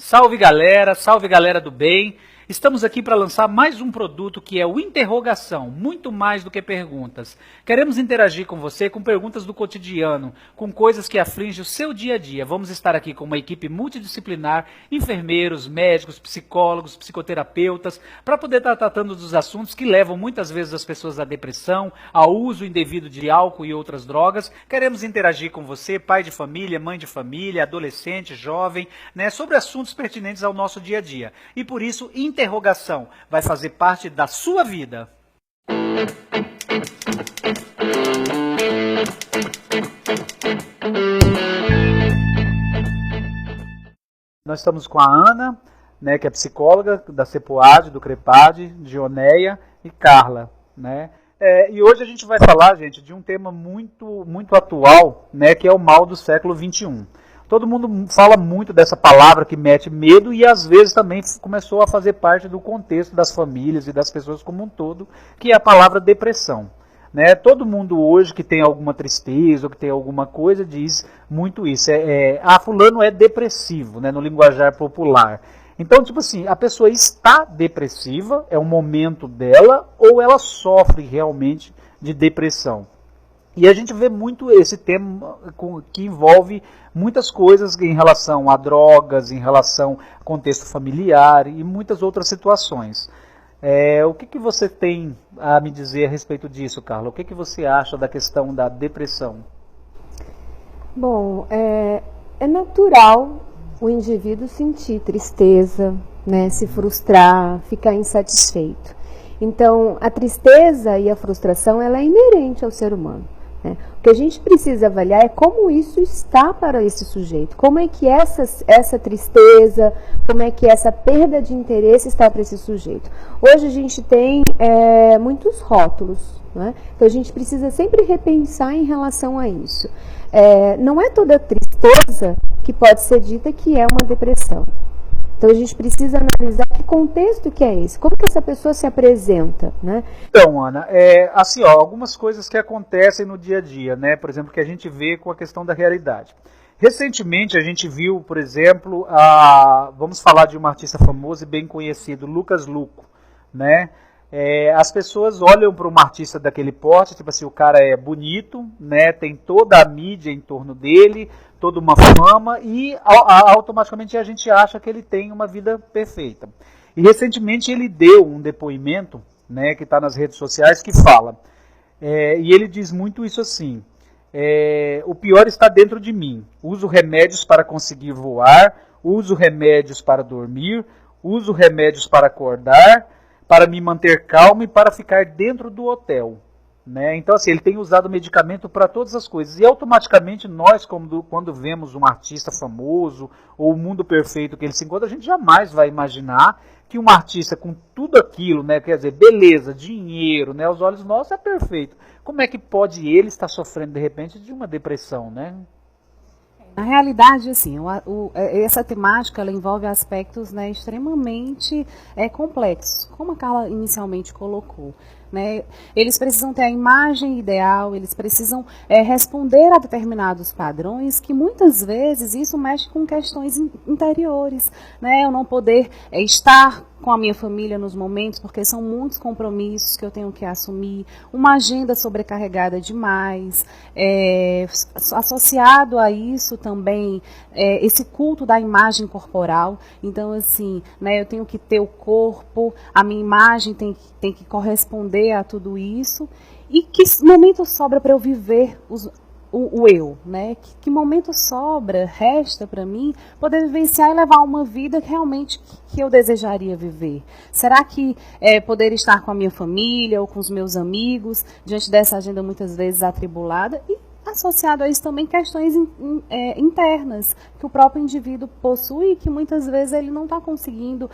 Salve galera do bem. Estamos aqui para lançar mais um produto que é o Interrogação, muito mais do que perguntas. Queremos interagir com você com perguntas do cotidiano, com coisas que afligem o seu dia a dia. Vamos estar aqui com uma equipe multidisciplinar, enfermeiros, médicos, psicólogos, psicoterapeutas, para poder estar tratando dos assuntos que levam muitas vezes as pessoas à depressão, ao uso indevido de álcool e outras drogas. Queremos interagir com você, pai de família, mãe de família, adolescente, jovem, sobre assuntos pertinentes ao nosso dia a dia. E por isso, Interrogação vai fazer parte da sua vida. Nós estamos com a Ana, que é psicóloga da CEPOAD, do CREPAD, Dioneia e Carla. E hoje a gente vai falar, gente, de um tema muito atual, que é o mal do século XXI. Todo mundo fala muito dessa palavra que mete medo e às vezes também começou a fazer parte do contexto das famílias e das pessoas como um todo, que é a palavra depressão. Todo mundo hoje que tem alguma tristeza ou que tem alguma coisa diz muito isso. Fulano é depressivo, no linguajar popular. Então, tipo assim, a pessoa está depressiva, é um momento dela, ou ela sofre realmente de depressão. E a gente vê muito esse tema que envolve muitas coisas em relação a drogas, em relação ao contexto familiar e muitas outras situações. O que você tem a me dizer a respeito disso, Carla? O que você acha da questão da depressão? Bom, é natural o indivíduo sentir tristeza, se frustrar, ficar insatisfeito. Então, a tristeza e a frustração ela é inerente ao ser humano. O que a gente precisa avaliar é como isso está para esse sujeito, como é que essa tristeza, como é que essa perda de interesse está para esse sujeito. Hoje a gente tem muitos rótulos, então a gente precisa sempre repensar em relação a isso. Não é toda tristeza que pode ser dita que é uma depressão. Então a gente precisa analisar que contexto que é esse, como que essa pessoa se apresenta, Então, Ana, algumas coisas que acontecem no dia a dia, por exemplo, que a gente vê com a questão da realidade. Recentemente a gente viu, por exemplo, vamos falar de um artista famoso e bem conhecido, Lucas Luco, as pessoas olham para um artista daquele porte, tipo assim, o cara é bonito, tem toda a mídia em torno dele, toda uma fama e automaticamente a gente acha que ele tem uma vida perfeita. E recentemente ele deu um depoimento, que está nas redes sociais, que fala, e ele diz muito isso assim, o pior está dentro de mim, uso remédios para conseguir voar, uso remédios para dormir, uso remédios para acordar, para me manter calmo e para ficar dentro do hotel. Então, assim, ele tem usado medicamento para todas as coisas. E automaticamente nós, quando vemos um artista famoso ou o mundo perfeito que ele se encontra, a gente jamais vai imaginar que um artista com tudo aquilo, quer dizer, beleza, dinheiro, aos olhos nossos é perfeito. Como é que pode ele estar sofrendo, de repente, de uma depressão, Na realidade, assim, essa temática ela envolve aspectos extremamente complexos, como a Carla inicialmente colocou. Eles precisam ter a imagem ideal, eles precisam responder a determinados padrões que muitas vezes isso mexe com questões interiores. Eu não poder estar com a minha família nos momentos, porque são muitos compromissos que eu tenho que assumir, uma agenda sobrecarregada demais, associado a isso também esse culto da imagem corporal. Então, assim, eu tenho que ter o corpo, a minha imagem tem que corresponder a tudo isso. E que momento sobra para eu viver o eu, Que momento resta para mim poder vivenciar e levar uma vida realmente que eu desejaria viver? Será que poder estar com a minha família ou com os meus amigos, diante dessa agenda muitas vezes atribulada, e associado a isso também questões internas que o próprio indivíduo possui e que muitas vezes ele não está conseguindo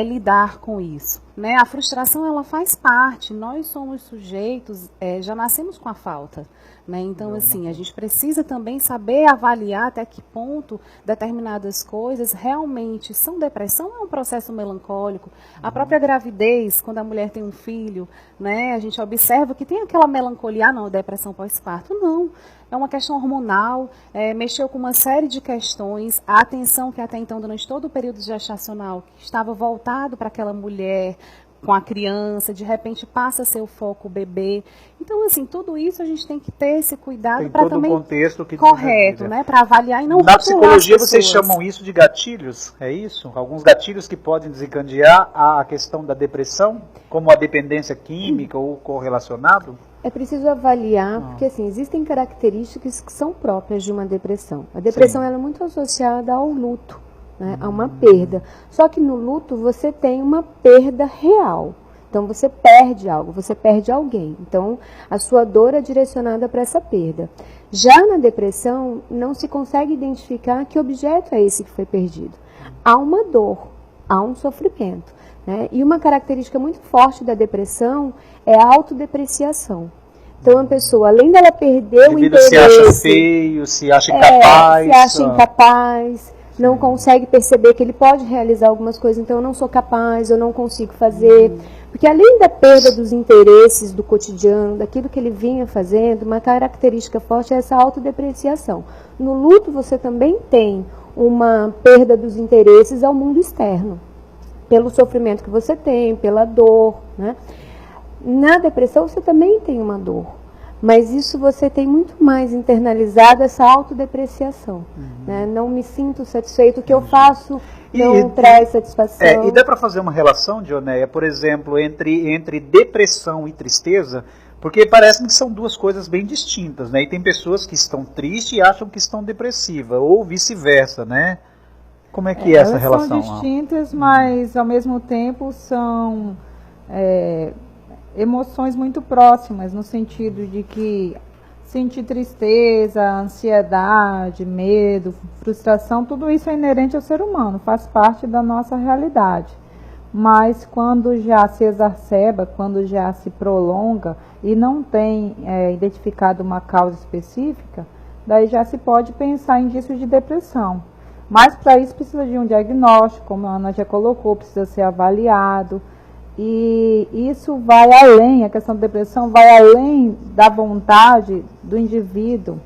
lidar com isso. né? A frustração, ela faz parte. Nós somos sujeitos, já nascemos com a falta, né? Então, assim, a gente precisa também saber avaliar até que ponto determinadas coisas realmente são depressão, é um processo melancólico. A própria gravidez, quando a mulher tem um filho, né? A gente observa que tem aquela melancolia, não, depressão pós-parto. Não, é uma questão hormonal, mexeu com uma série de questões. A atenção que até então, durante todo o período gestacional, que estava voltado para aquela mulher, com a criança, de repente passa a ser o foco o bebê. Então, assim, tudo isso a gente tem que ter esse cuidado para também... Tem todo um contexto que... Correto, né? Para avaliar e não Na psicologia vocês chamam isso de gatilhos, é isso? Alguns gatilhos que podem desencadear a questão da depressão, como a dependência química ou correlacionado? É preciso avaliar, porque assim, existem características que são próprias de uma depressão. A depressão ela é muito associada ao luto, né, a uma perda. Só que no luto você tem uma perda real. Então você perde algo, você perde alguém. Então a sua dor é direcionada para essa perda. Já na depressão não se consegue identificar que objeto é esse que foi perdido. Há uma dor, há um sofrimento, né? E uma característica muito forte da depressão é a autodepreciação. Então a pessoa, além dela perder o interesse... se acha feio, se acha incapaz. Se acha incapaz, não consegue perceber que ele pode realizar algumas coisas, então eu não sou capaz, eu não consigo fazer. Porque além da perda dos interesses do cotidiano, daquilo que ele vinha fazendo, uma característica forte é essa autodepreciação. No luto você também tem uma perda dos interesses ao mundo externo, pelo sofrimento que você tem, pela dor, né? Na depressão você também tem uma dor, mas isso você tem muito mais internalizado, essa autodepreciação. Né? Não me sinto satisfeito, o que eu faço não traz satisfação. E dá para fazer uma relação, Dionéia, por exemplo, entre depressão e tristeza, porque parece-me que são duas coisas bem distintas, né? E tem pessoas que estão tristes e acham que estão depressivas, ou vice-versa, né? Como é que é essa relação? São distintas, mas ao mesmo tempo são emoções muito próximas, no sentido de que sentir tristeza, ansiedade, medo, frustração, tudo isso é inerente ao ser humano, faz parte da nossa realidade. Mas quando já se exacerba, quando já se prolonga e não tem identificado uma causa específica, daí já se pode pensar em indícios de depressão. Mas para isso precisa de um diagnóstico, como a Ana já colocou, precisa ser avaliado. E isso vai além, a questão da depressão vai além da vontade do indivíduo,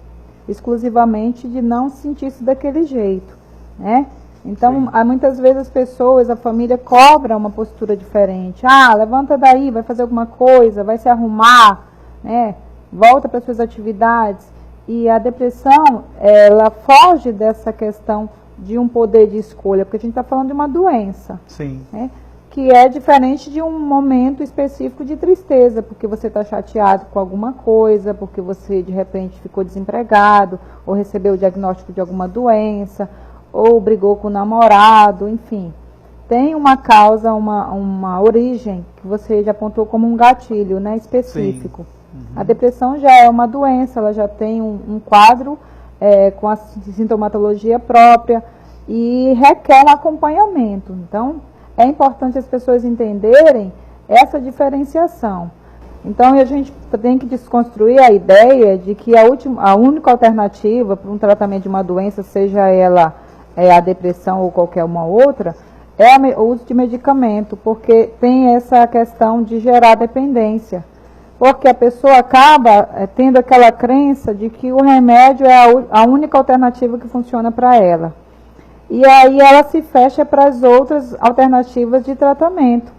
exclusivamente de não sentir-se daquele jeito, né? Então, muitas vezes as pessoas, a família cobra uma postura diferente. Ah, levanta daí, vai fazer alguma coisa, vai se arrumar, né? Volta para suas atividades. E a depressão, ela foge dessa questão de um poder de escolha, porque a gente está falando de uma doença. Sim. Né? Que é diferente de um momento específico de tristeza, porque você está chateado com alguma coisa, porque você de repente ficou desempregado, ou recebeu o diagnóstico de alguma doença, ou brigou com o namorado, enfim. Tem uma causa, uma origem, que você já apontou como um gatilho, né, específico. A depressão já é uma doença, ela já tem um quadro com a sintomatologia própria e requer um acompanhamento. Então, é importante as pessoas entenderem essa diferenciação. Então, a gente tem que desconstruir a ideia de que a única alternativa para um tratamento de uma doença, seja ela a depressão ou qualquer uma outra, é o uso de medicamento, porque tem essa questão de gerar dependência. Porque a pessoa acaba tendo aquela crença de que o remédio é a única alternativa que funciona para ela. E aí ela se fecha para as outras alternativas de tratamento.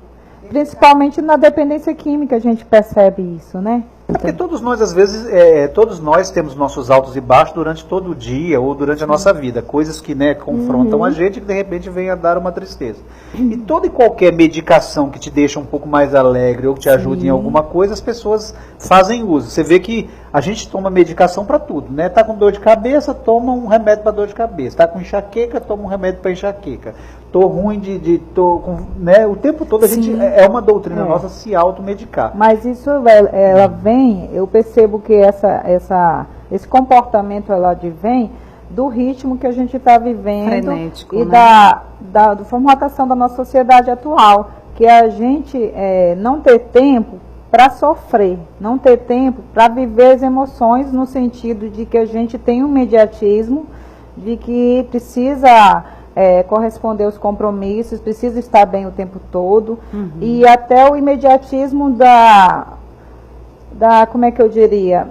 Principalmente na dependência química a gente percebe isso, né? Porque todos nós, às vezes, todos nós temos nossos altos e baixos durante todo o dia ou durante a nossa vida. Coisas que confrontam a gente e que de repente vem a dar uma tristeza. E toda e qualquer medicação que te deixa um pouco mais alegre ou que te ajude em alguma coisa, as pessoas fazem uso. Você vê que a gente toma medicação para tudo, né? Tá com dor de cabeça, toma um remédio para dor de cabeça. Tá com enxaqueca, toma um remédio para enxaqueca. Tô ruim né? O tempo todo a gente é uma doutrina nossa se automedicar. Mas isso ela vem, eu percebo que esse comportamento ela advém do ritmo que a gente está vivendo. Frenético, e né? da formatação da nossa sociedade atual, que a gente não ter tempo para sofrer, não ter tempo para viver as emoções, no sentido de que a gente tem um imediatismo, de que precisa corresponder aos compromissos, precisa estar bem o tempo todo, e até o imediatismo como é que eu diria,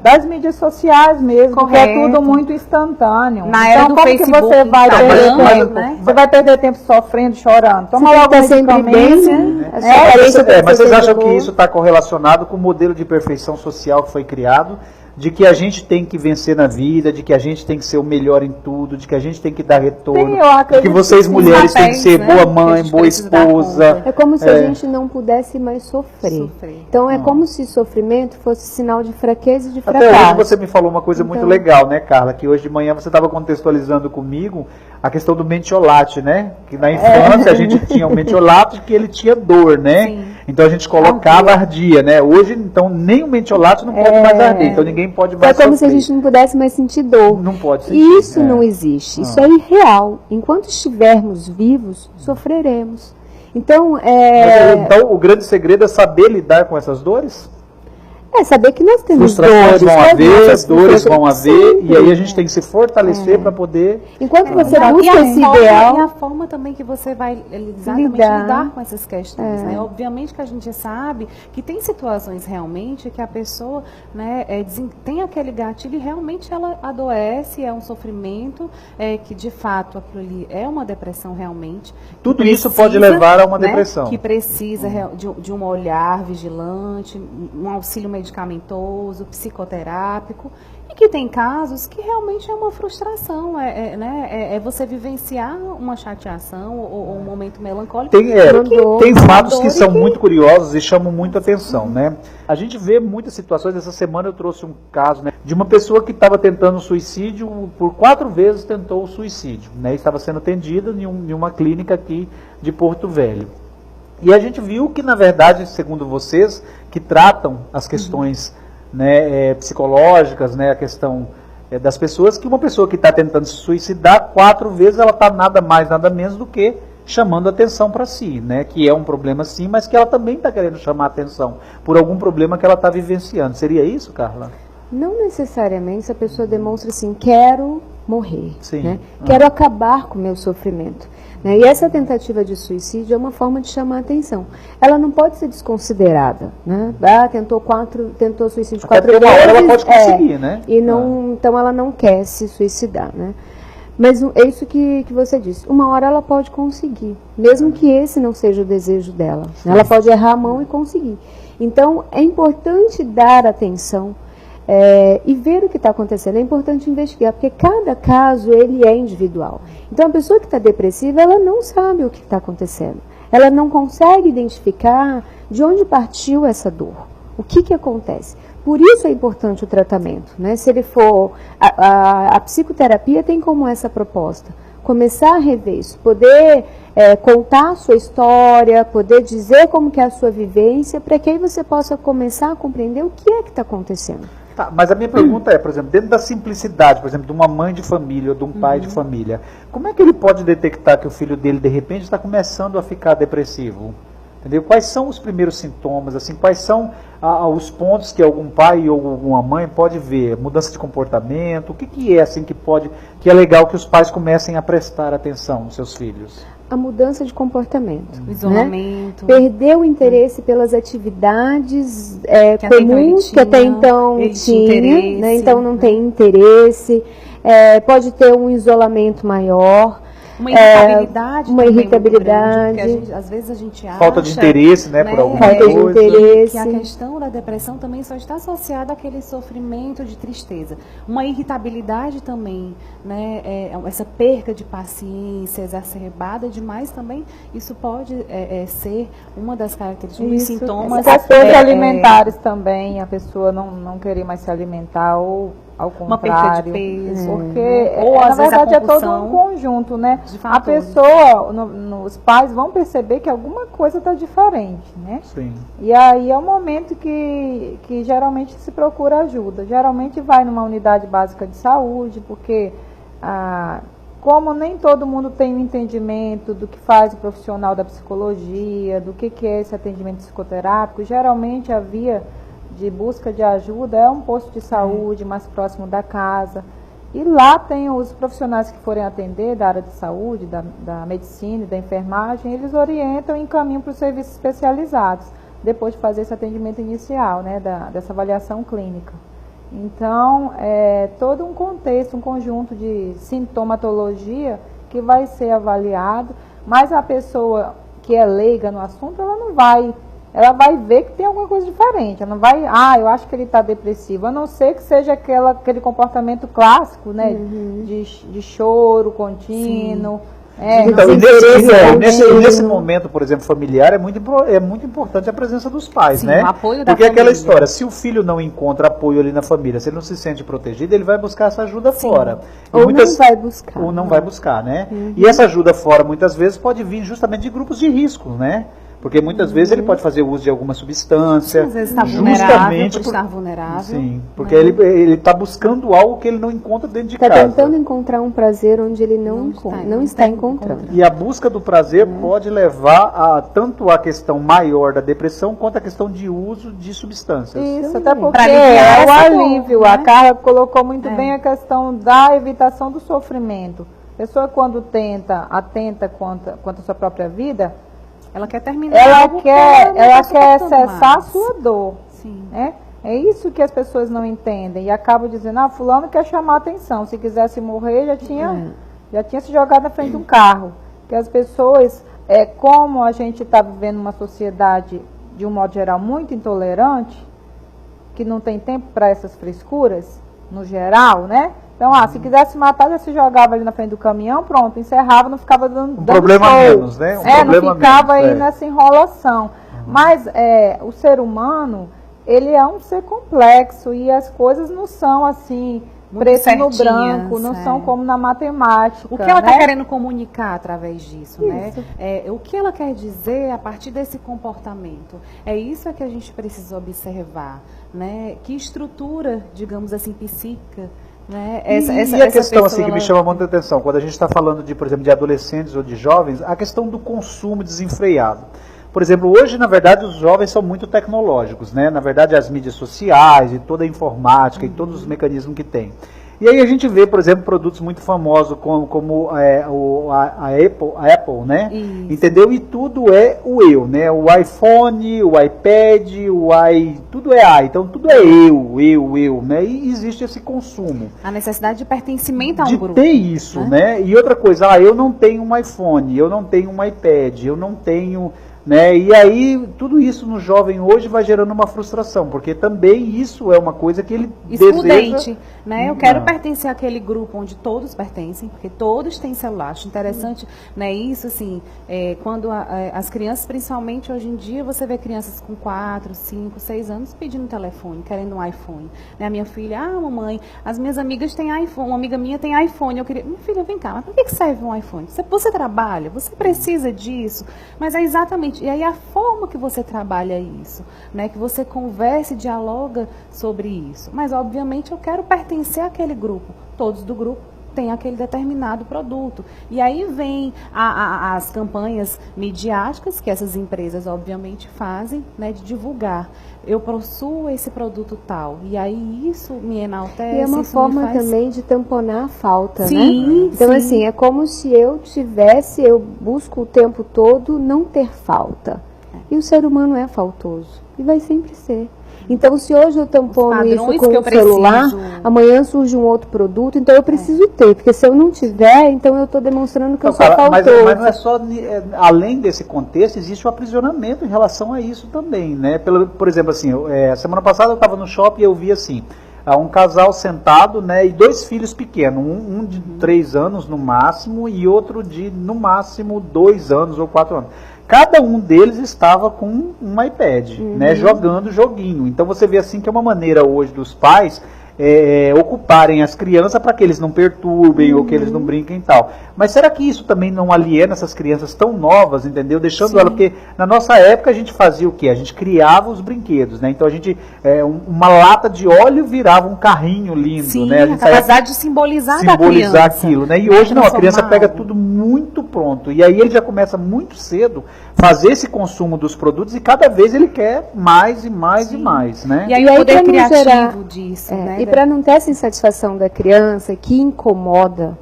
das mídias sociais mesmo, Correto. que é tudo muito instantâneo. Na era então, do como Facebook, que você vai Instagram, perder tempo? né? Você vai perder tempo sofrendo, chorando. Toma Você logo tá um sempre medicamento. bem, né? A sua É, aparência tem Mas que vocês ser acham que boa. isso está correlacionado com o modelo de perfeição social que foi criado, de que a gente tem que vencer na vida, de que a gente tem que ser o melhor em tudo, de que a gente tem que dar retorno, Sim, eu de acredito que vocês que sim. mulheres têm que Papéis, ser né? boa Que a mãe, gente boa precisa dar esposa. conta. É como se a gente não pudesse mais sofrer. Então é como se sofrimento fosse sinal de fraqueza e de Até hoje fracasso. você me falou uma coisa muito Então- legal, né, Carla? Que hoje de manhã você estava contextualizando comigo a questão do mentiolate, né? Que na infância a gente tinha um mentiolate que ele tinha dor, né? Sim. Então a gente colocava ardia, né? Hoje, então, nem o mentiolate não pode mais arder. Então ninguém pode É mais como se a sofrer. gente não pudesse mais sentir dor. Não pode sentir. Isso não existe, isso é irreal. Enquanto estivermos vivos, sofreremos. Então, Então o grande segredo é saber lidar com essas dores? saber que nós temos Frustrações dores. vão mas haver, nossas dores vão frustrações haver, sempre. e aí a gente tem que se fortalecer para poder... Enquanto você Não, busca esse e ideal, a forma também que você vai exatamente lidar com essas questões, né? Obviamente que a gente sabe que tem situações realmente que a pessoa, né, tem aquele gatilho e realmente ela adoece, é um sofrimento, que de fato aquilo ali é uma depressão realmente. Tudo Precisa, isso pode levar a uma né, depressão. que precisa de um olhar vigilante, um auxílio medicamentoso, psicoterápico, e que tem casos que realmente é uma frustração, né, é você vivenciar uma chateação ou um momento melancólico. Tem fatos que são que- muito curiosos e chamam muito atenção, né? A gente vê muitas situações. Essa semana eu trouxe um caso, né, de uma pessoa que estava tentando suicídio, por 4 vezes tentou o suicídio, né? E estava sendo atendida em uma clínica aqui de Porto Velho. E a gente viu que, na verdade, segundo vocês, que tratam as questões né, psicológicas, né, a questão das pessoas, que uma pessoa que está tentando se suicidar 4 vezes, ela está nada mais, nada menos do que chamando atenção para si, né, que é um problema sim, mas que ela também está querendo chamar atenção por algum problema que ela está vivenciando. Seria isso, Carla? não necessariamente a pessoa demonstra assim, quero morrer, Sim. né? Quero acabar com o meu sofrimento. Né? E essa tentativa de suicídio é uma forma de chamar a atenção. Ela não pode ser desconsiderada. Né? Tentou suicídio Até 4 porque uma vezes. hora ela pode conseguir, né? E não, então ela não quer se suicidar. Né? Mas é isso que você disse. Uma hora ela pode conseguir, mesmo que esse não seja o desejo dela. Ela pode errar a mão e conseguir. Então é importante dar atenção. E ver o que está acontecendo. É importante investigar, porque cada caso ele é individual. Então a pessoa que está depressiva, ela não sabe o que está acontecendo. Ela não consegue identificar de onde partiu essa dor. O que acontece? Por isso é importante o tratamento. Né? Se ele for... A psicoterapia tem como essa proposta. Começar a rever isso. Poder contar a sua história, poder dizer como que é a sua vivência, para que aí você possa começar a compreender o que é que está acontecendo. Tá, mas a minha pergunta é, por exemplo, dentro da simplicidade, por exemplo, de uma mãe de família ou de um pai de família, como é que ele pode detectar que o filho dele, de repente, está começando a ficar depressivo? Entendeu? Quais são os primeiros sintomas? Assim, quais são os pontos que algum pai ou alguma mãe pode ver? Mudança de comportamento? O que é assim que é legal que os pais comecem a prestar atenção nos seus filhos? A mudança de comportamento. O isolamento. Né? Perder o interesse pelas atividades Que até então comuns ele que até tinha, então ele tinha, tinha interesse, né? Então não né? tem interesse, pode ter um isolamento maior. Uma irritabilidade uma também muito irritabilidade. grande, porque às vezes a gente acha... Falta de interesse, né, por alguma Falta de coisa. interesse. Que a questão da depressão também só está associada àquele sofrimento de tristeza. Uma irritabilidade também, né, essa perca de paciência exacerbada demais também, isso pode ser uma das características, dos sintomas. Questões alimentares também, a pessoa não querer mais se alimentar ou ao Uma perca de contrário, peso. porque Ou, na às vezes, a verdade é todo compulsão um conjunto, né? de A fatores. pessoa, os pais vão perceber que alguma coisa está diferente, né? Sim. E aí é o momento que geralmente se procura ajuda. Geralmente vai numa unidade básica de saúde, porque como nem todo mundo tem um entendimento do que faz o profissional da psicologia, do que é esse atendimento psicoterápico, geralmente a via de busca de ajuda é um posto de saúde mais próximo da casa. E lá tem os profissionais que forem atender da área de saúde, da medicina e da enfermagem, eles orientam e encaminham para os serviços especializados, depois de fazer esse atendimento inicial, né, dessa avaliação clínica. Então, é todo um contexto, um conjunto de sintomatologia que vai ser avaliado, mas a pessoa que é leiga no assunto, ela vai ver que tem alguma coisa diferente. Ela não vai, eu acho que ele está depressivo, a não ser que seja aquele comportamento clássico, né, de choro contínuo. Então, nesse momento, por exemplo, familiar, é muito importante a presença dos pais, Sim, né? o apoio da Porque é aquela família. história, se o filho não encontra apoio ali na família, se ele não se sente protegido, ele vai buscar essa ajuda fora. E Ou não vai buscar. Ou não vai buscar, né? E essa ajuda fora, muitas vezes, pode vir justamente de grupos de risco, né? Porque muitas vezes ele pode fazer uso de alguma substância. Às vezes está vulnerável, justamente por estar vulnerável. Sim, porque ele está buscando algo que ele não encontra dentro de Está casa. tentando encontrar um prazer onde ele não está encontrando. E a busca do prazer pode levar a tanto a questão maior da depressão quanto a questão de uso de substâncias. Isso, até porque Pra aliviar é o essa dor, alívio. né? A Carla colocou muito bem a questão da evitação do sofrimento. A pessoa, quando atenta contra a sua própria vida, Ela quer terminar. ela algo que quer não tá suportando acessar a mais. sua dor. Sim. Né? É isso que as pessoas não entendem. E acabam dizendo, fulano quer chamar atenção. Se quisesse morrer, já tinha se jogado na frente de um carro. Porque as pessoas, como a gente está vivendo uma sociedade, de um modo geral, muito intolerante, que não tem tempo para essas frescuras, no geral, né? Então, se quisesse matar, já se jogava ali na frente do caminhão, pronto, encerrava, não ficava dando problema show. menos, né? Não ficava aí nessa enrolação. Mas o ser humano, ele é um ser complexo e as coisas não são assim, Muito preto no certinhas, branco, não são como na matemática. O que ela está né? querendo comunicar através disso, né? Isso. O que ela quer dizer a partir desse comportamento. É isso que a gente precisa observar, né? Que estrutura, digamos assim, psíquica, né? E a questão assim que me chama muita atenção, quando a gente está falando de, por exemplo, de adolescentes ou de jovens, a questão do consumo desenfreado. Por exemplo, hoje, na verdade, os jovens são muito tecnológicos, né? Na verdade, as mídias sociais e toda a informática e todos os mecanismos que tem. E aí a gente vê, por exemplo, produtos muito famosos como a Apple, né? Isso. Entendeu? E tudo é o eu, né? O iPhone, o iPad, tudo é então tudo é eu, né? E existe esse consumo. A necessidade de pertencimento a um De grupo. ter isso, né? E outra coisa, eu não tenho um iPhone, eu não tenho um iPad, eu não tenho... Né? E aí, tudo isso no jovem hoje vai gerando uma frustração, porque também isso é uma coisa que ele Excludente, deseja... né? Eu quero pertencer àquele grupo onde todos pertencem, porque todos têm celular. Acho interessante, né? Isso, assim, quando as crianças, principalmente hoje em dia, você vê crianças com 4, 5, 6 anos pedindo telefone, querendo um iPhone. Né? A minha filha, mamãe, as minhas amigas têm iPhone, uma amiga minha tem iPhone. Eu queria, minha filha, vem cá, mas para que serve um iPhone? Você trabalha, você precisa disso, mas é exatamente. E aí a forma que você trabalha isso, né? Que você converse e dialoga sobre isso. Mas, obviamente, eu quero pertencer àquele grupo. Todos do grupo têm aquele determinado produto. E aí vem as campanhas midiáticas que essas empresas, obviamente, fazem, né? De divulgar. Eu possuo esse produto tal. E aí isso me enaltece. E é uma isso forma me faz... também de tamponar a falta, Sim, né? Então, sim. assim, é como se eu busco o tempo todo não ter falta. E o ser humano é faltoso. E vai sempre ser. Então, se hoje eu tampono isso com que eu o celular, preciso. amanhã surge um outro produto, então eu preciso ter. Porque se eu não tiver, então eu estou demonstrando que eu sou faltoso. Mas não é só, além desse contexto, existe o aprisionamento em relação a isso também, né? Por exemplo, assim, semana passada eu estava no shopping e eu vi assim, um casal sentado, né, e 2 filhos pequenos, um de 3 anos no máximo e outro de, no máximo, 2 anos ou 4 anos. Cada um deles estava com um iPad, né, jogando joguinho. Então você vê assim que é uma maneira hoje dos pais ocuparem as crianças para que eles não perturbem ou que eles não brinquem e tal. Mas será que isso também não aliena essas crianças tão novas, entendeu? Deixando ela, porque na nossa época a gente fazia o quê? A gente criava os brinquedos, né? Então a gente, uma lata de óleo virava um carrinho lindo, Sim, né? A gente capacidade de simbolizar da criança. aquilo, né? E hoje não, a criança pega tudo muito pronto. E aí ele já começa muito cedo fazer esse consumo dos produtos e cada vez ele quer mais e mais e mais, né? E aí o poder criativo disso, né? E para não ter essa insatisfação da criança que incomoda,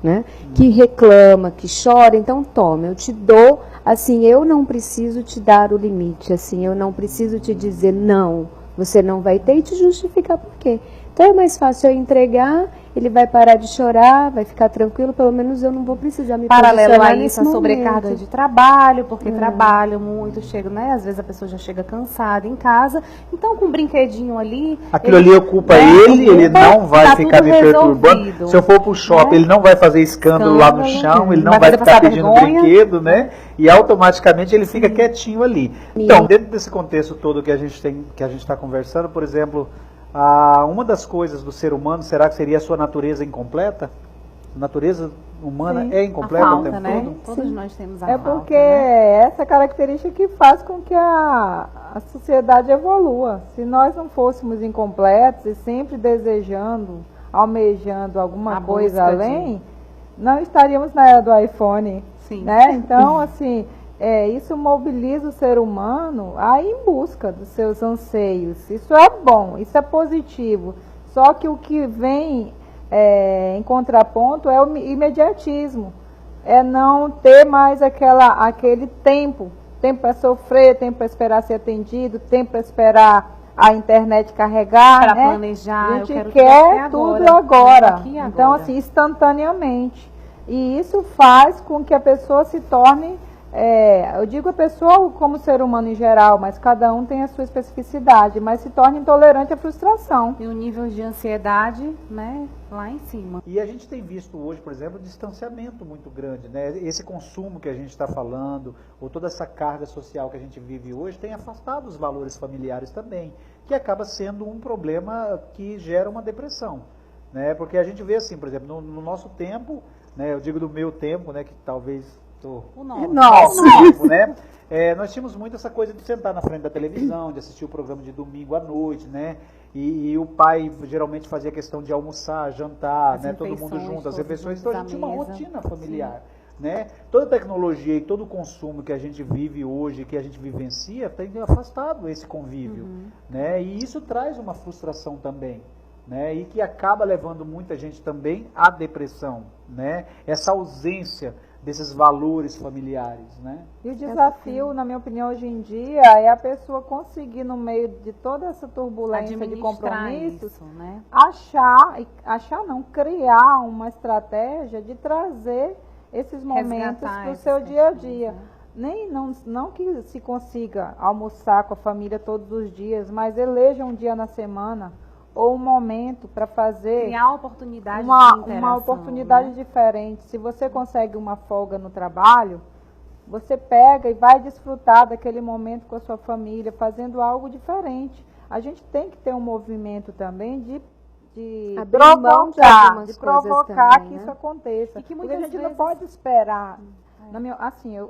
né? Que reclama, que chora, então toma, eu te dou, assim, eu não preciso te dar o limite, assim, eu não preciso te dizer não, você não vai ter e te justificar por quê. Então é mais fácil eu entregar, ele vai parar de chorar, vai ficar tranquilo, pelo menos eu não vou precisar me paralelo a nesse isso, a sobrecarga momento. de trabalho, porque trabalho muito, chega, né? Às vezes a pessoa já chega cansada em casa, então com um brinquedinho ali... Aquilo ali ocupa ele não vai ficar me perturbando. Se eu for pro shopping, ele não vai fazer escândalo lá no chão, ele não vai ficar pedindo brinquedo, né? E automaticamente ele fica quietinho ali. Então, dentro desse contexto todo que a gente está conversando, por exemplo... uma das coisas do ser humano, será que seria a sua natureza incompleta? A natureza humana é incompleta falta, o tempo né? todo? Todos nós temos a É falta, porque né? essa característica que faz com que a sociedade evolua. Se nós não fôssemos incompletos e sempre desejando, almejando alguma coisa além, não estaríamos na era do iPhone. Sim. Né? Então, assim... isso mobiliza o ser humano a ir em busca dos seus anseios. Isso é bom, isso é positivo. Só que o que vem em contraponto é o imediatismo. É não ter mais aquele tempo. Tempo para sofrer, tempo para esperar ser atendido, tempo para esperar a internet carregar. Para né? planejar, a gente eu quero quer tudo agora. Então, Então, assim, instantaneamente. E isso faz com que a pessoa se torne... eu digo a pessoa como ser humano em geral, mas cada um tem a sua especificidade, mas se torna intolerante à frustração. E o nível de ansiedade, né, lá em cima. E a gente tem visto hoje, por exemplo, um distanciamento muito grande, né? Esse consumo que a gente está falando, ou toda essa carga social que a gente vive hoje, tem afastado os valores familiares também, que acaba sendo um problema que gera uma depressão, né? Porque a gente vê assim, por exemplo, no nosso tempo, né? Eu digo do meu tempo, né? Que talvez o nosso. Nosso tempo, né? Nós tínhamos muito essa coisa de sentar na frente da televisão, de assistir o programa de domingo à noite, né? E o pai geralmente fazia questão de almoçar, jantar, né? Todo mundo junto, as refeições. Então a gente tinha uma rotina familiar, né? Toda a tecnologia e todo o consumo que a gente vive hoje, que a gente vivencia, tem afastado esse convívio, né? E isso traz uma frustração também, né? E que acaba levando muita gente também à depressão, né? Essa ausência desses valores familiares, né? E o desafio, na minha opinião, hoje em dia, é a pessoa conseguir, no meio de toda essa turbulência de compromissos, isso, né? criar uma estratégia de trazer esses momentos para o seu dia a dia. Não que se consiga almoçar com a família todos os dias, mas eleja um dia na semana ou um momento para fazer criar oportunidade uma oportunidade diferente. Se você consegue uma folga no trabalho, você pega e vai desfrutar daquele momento com a sua família, fazendo algo diferente. A gente tem que ter um movimento também de provocar também, que né? isso aconteça. E que porque a gente vezes... não pode esperar.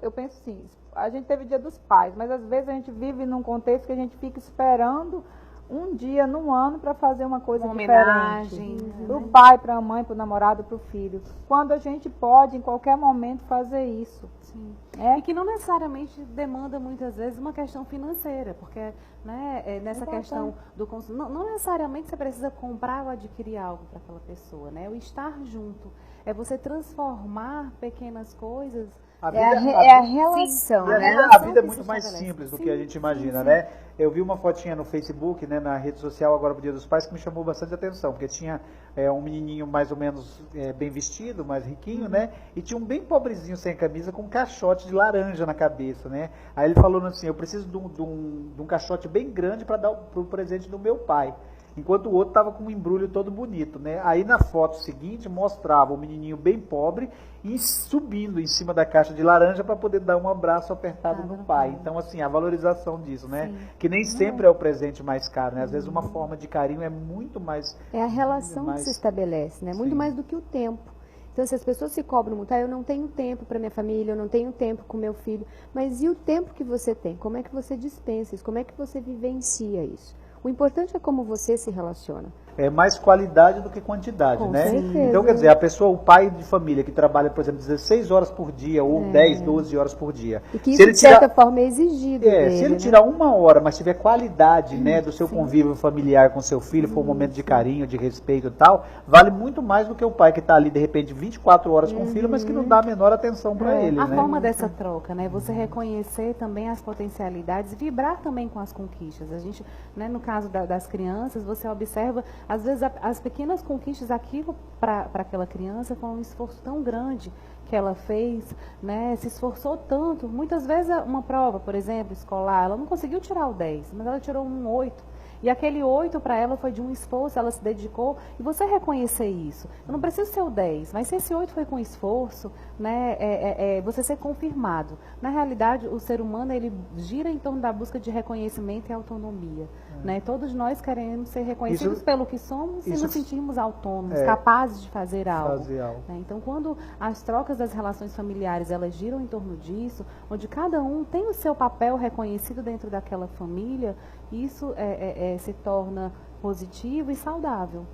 Eu penso assim, a gente teve Dia dos Pais, mas às vezes a gente vive num contexto que a gente fica esperando um dia no ano para fazer uma coisa diferente. Do pai para a mãe, para o namorado, para o filho. Quando a gente pode, em qualquer momento, fazer isso. Sim. E que não necessariamente demanda, muitas vezes, uma questão financeira, porque né, nessa questão do consumo, não necessariamente você precisa comprar ou adquirir algo para aquela pessoa, né? O estar junto, é você transformar pequenas coisas. A relação, né? A vida é muito mais simples do que a gente imagina, né? Eu vi uma fotinha no Facebook, né, na rede social agora pro Dia dos Pais, que me chamou bastante atenção, porque tinha um menininho mais ou menos bem vestido, mais riquinho, né? E tinha um bem pobrezinho sem camisa com um caixote de laranja na cabeça, né? Aí ele falou assim, eu preciso de um caixote bem grande para dar pro presente do meu pai. enquanto o outro estava com um embrulho todo bonito, né? Aí na foto seguinte mostrava o menininho bem pobre e subindo em cima da caixa de laranja para poder dar um abraço apertado no pai. Então, assim, a valorização disso, né? Sim. Que nem sempre é o presente mais caro, né? Às vezes uma forma de carinho é muito mais... É a relação mais... que se estabelece, né? Muito Sim. mais do que o tempo. Então, se as pessoas se cobram muito, eu não tenho tempo para minha família, eu não tenho tempo com meu filho, mas e o tempo que você tem? Como é que você dispensa isso? Como é que você vivencia isso? O importante é como você se relaciona. É mais qualidade do que quantidade, Com né? certeza. Então, quer dizer, a pessoa, o pai de família que trabalha, por exemplo, 16 horas por dia ou 10, 12 horas por dia. E que se isso, ele de certa forma, é exigido dele, se ele né? tirar uma hora, mas tiver qualidade, né, do seu convívio familiar com seu filho, for um momento de carinho, de respeito e tal, vale muito mais do que o pai que está ali, de repente, 24 horas com o filho, mas que não dá a menor atenção para ele, A né? forma dessa troca, né? Você reconhecer também as potencialidades, vibrar também com as conquistas. A gente, né, no caso das crianças, você observa, às vezes, as pequenas conquistas, aquilo para aquela criança foi um esforço tão grande que ela fez, né? Se esforçou tanto. Muitas vezes uma prova, por exemplo, escolar, ela não conseguiu tirar o 10, mas ela tirou um 8. E aquele 8 para ela foi de um esforço, ela se dedicou, e você reconhecer isso. Eu não preciso ser o 10, mas se esse 8 foi com esforço, né, você ser confirmado. Na realidade, o ser humano, ele gira em torno da busca de reconhecimento e autonomia. Né? Todos nós queremos ser reconhecidos pelo que somos e nos sentirmos autônomos, capazes de fazer algo. Né? Então, quando as trocas das relações familiares, elas giram em torno disso, onde cada um tem o seu papel reconhecido dentro daquela família, isso se torna positivo e saudável.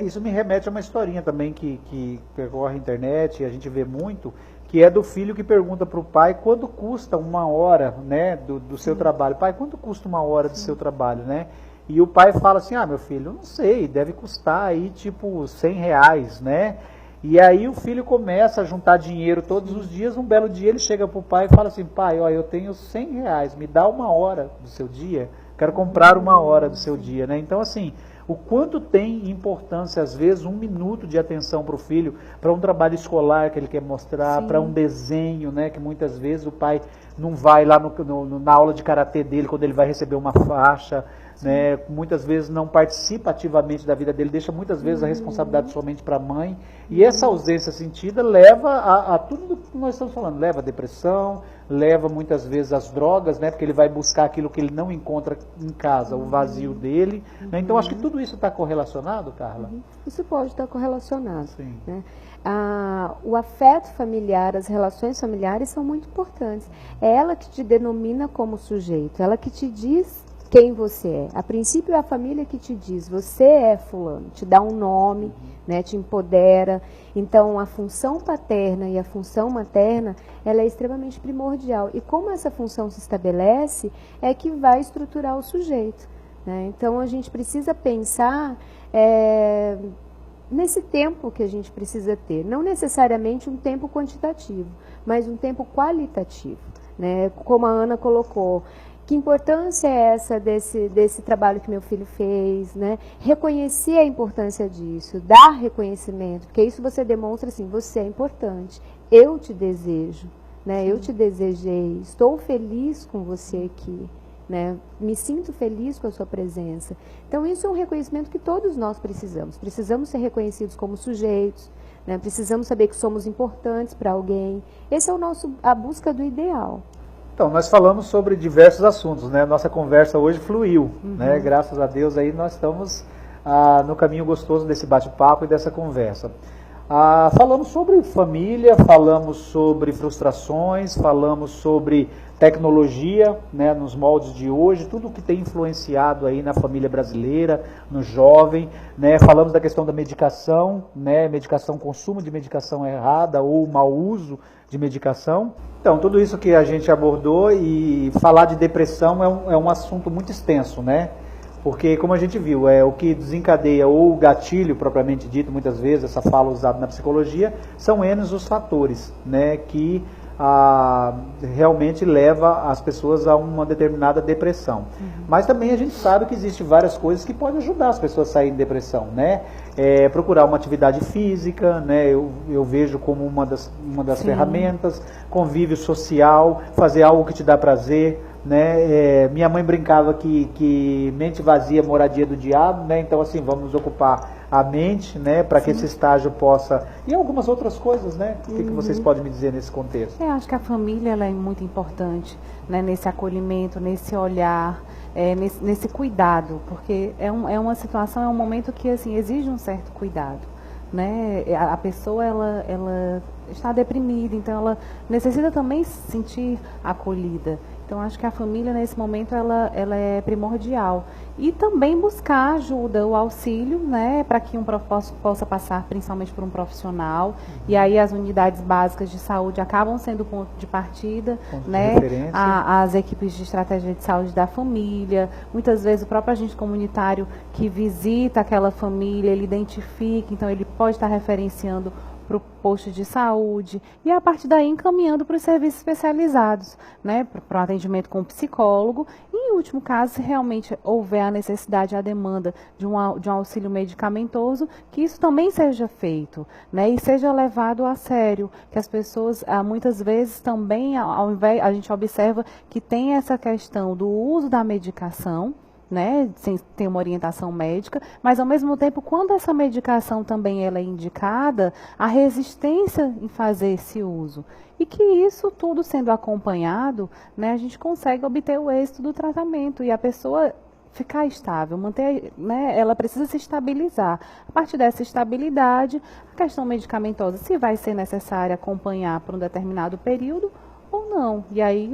Isso me remete a uma historinha também que percorre a internet, e a gente vê muito, que é do filho que pergunta para o pai quanto custa uma hora, né, do seu trabalho. Pai, quanto custa uma hora do seu trabalho, né? E o pai fala assim, meu filho, eu não sei, deve custar aí tipo R$100, né? E aí o filho começa a juntar dinheiro todos os dias. Um belo dia ele chega para o pai e fala assim, pai, ó, eu tenho R$100, me dá uma hora do seu dia, quero comprar uma hora do seu dia, né? Então, assim, o quanto tem importância, às vezes, 1 minuto de atenção para o filho, para um trabalho escolar que ele quer mostrar, para um desenho, né? Que muitas vezes o pai não vai lá na aula de karatê dele quando ele vai receber uma faixa, né? Muitas vezes não participa ativamente da vida dele, deixa muitas vezes a responsabilidade somente para a mãe. E essa ausência sentida leva a tudo que nós estamos falando, leva a depressão, leva muitas vezes as drogas, né? Porque ele vai buscar aquilo que ele não encontra em casa, o vazio dele. Né? Então acho que tudo isso está correlacionado, Carla? Isso pode estar correlacionado. Sim. Né? O afeto familiar, as relações familiares são muito importantes. É ela que te denomina como sujeito, ela que te diz quem você é. A princípio é a família que te diz, você é fulano, te dá um nome, né, te empodera. Então a função paterna e a função materna, ela é extremamente primordial. E como essa função se estabelece, é que vai estruturar o sujeito. Né? Então a gente precisa pensar nesse tempo que a gente precisa ter. Não necessariamente um tempo quantitativo, mas um tempo qualitativo. Né? Como a Ana colocou, que importância é essa desse trabalho que meu filho fez, né? Reconhecer a importância disso, dar reconhecimento, porque isso você demonstra assim, você é importante, eu te desejo, né? Eu te desejei, estou feliz com você aqui, né? Me sinto feliz com a sua presença. Então isso é um reconhecimento que todos nós precisamos ser reconhecidos como sujeitos, né? Precisamos saber que somos importantes para alguém. Esse é a busca do ideal. Então, nós falamos sobre diversos assuntos, né? Nossa conversa hoje fluiu, né? Graças a Deus aí nós estamos no caminho gostoso desse bate-papo e dessa conversa. Falamos sobre família, falamos sobre frustrações, falamos sobre tecnologia, né, nos moldes de hoje, tudo que tem influenciado aí na família brasileira, no jovem, né? Falamos da questão da medicação, né? Consumo de medicação errada ou mau uso de medicação. Então, tudo isso que a gente abordou, e falar de depressão é um assunto muito extenso, né? Porque, como a gente viu, o que desencadeia ou o gatilho, propriamente dito, muitas vezes, essa fala usada na psicologia, são N os fatores, né, que realmente leva as pessoas a uma determinada depressão. Mas também a gente sabe que existem várias coisas que podem ajudar as pessoas a saírem de depressão, né? Procurar uma atividade física, né? Eu vejo como uma das ferramentas, convívio social, fazer algo que te dá prazer, né? Minha mãe brincava que mente vazia é moradia do diabo, né? Então assim, vamos ocupar a mente, né, para que esse estágio possa... E algumas outras coisas, né? O que vocês podem me dizer nesse contexto? Eu acho que a família ela é muito importante, né, nesse acolhimento, nesse olhar, nesse cuidado, porque é uma situação, é um momento que assim, exige um certo cuidado. Né? A pessoa ela está deprimida, então ela necessita também se sentir acolhida. Então acho que a família nesse momento ela é primordial. E também buscar ajuda, o auxílio, né, para que possa passar principalmente por um profissional. E aí as unidades básicas de saúde acabam sendo o ponto de partida, né? As equipes de estratégia de saúde da família, muitas vezes o próprio agente comunitário que visita aquela família, ele identifica, então ele pode estar referenciando para o posto de saúde e a partir daí encaminhando para os serviços especializados, né, para o atendimento com o psicólogo e em último caso, se realmente houver a necessidade, a demanda de um auxílio medicamentoso, que isso também seja feito, né, e seja levado a sério, que as pessoas muitas vezes também, ao invés, a gente observa que tem essa questão do uso da medicação, né, sem ter uma orientação médica, mas ao mesmo tempo, quando essa medicação também ela é indicada, a resistência em fazer esse uso. E que isso tudo sendo acompanhado, né, a gente consegue obter o êxito do tratamento e a pessoa ficar estável, manter, né, ela precisa se estabilizar. A partir dessa estabilidade, a questão medicamentosa, se vai ser necessário acompanhar por um determinado período, ou não. E aí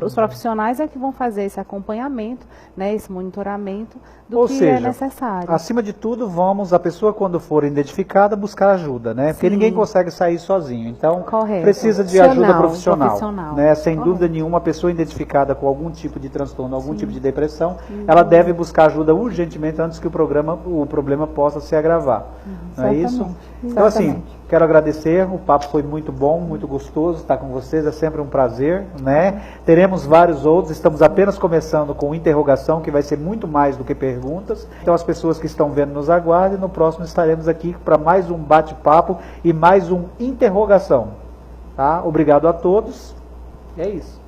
os profissionais é que vão fazer esse acompanhamento, né, esse monitoramento do que é necessário. Acima de tudo, a pessoa quando for identificada, buscar ajuda, né? Porque ninguém consegue sair sozinho. Então, precisa de ajuda profissional. Né? Sem dúvida nenhuma, a pessoa identificada com algum tipo de transtorno, algum tipo de depressão, ela deve buscar ajuda urgentemente antes que o problema possa se agravar. Não é isso? Então, assim, quero agradecer, o papo foi muito bom, muito gostoso estar com vocês, é sempre um prazer, né? Teremos vários outros, estamos apenas começando com interrogação, que vai ser muito mais do que perguntas. Então as pessoas que estão vendo nos aguardem, no próximo estaremos aqui para mais um bate-papo e mais um interrogação. Tá? Obrigado a todos, é isso.